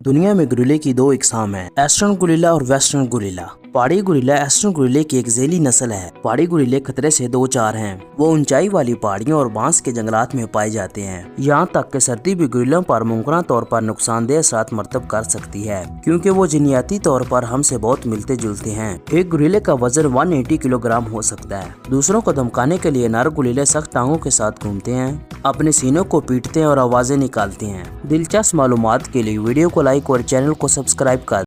दुनिया में गोरिल्ले की दो इकसाम है, ईस्टर्न गोरिल्ला और वेस्टर्न गोरिल्ला। पहाड़ी गोरिल्ला ईस्टर्न गोरिल्ले की एक झेली नस्ल है। पहाड़ी गोरिल्ले खतरे से दो चार हैं। वो ऊंचाई वाली पहाड़ियों और बांस के जंगलात में पाए जाते हैं। यहाँ तक कि सर्दी भी गोरिल्लों पर मुमकिन तौर पर नुकसानदेह असरात मरतब कर सकती है, क्योंकि वो जीनियाती तौर पर हमसे बहुत मिलते जुलते हैं। एक गोरिल्ले का वजन 180 किलोग्राम हो सकता है। दूसरों को धमकाने के लिए नर गोरिल्ले सख्त टांगों के साथ घूमते हैं, अपने सीनों को पीटते हैं और आवाजें निकालते हैं। दिलचस्प मालूमात के लिए वीडियो को लाइक और चैनल को सब्सक्राइब कर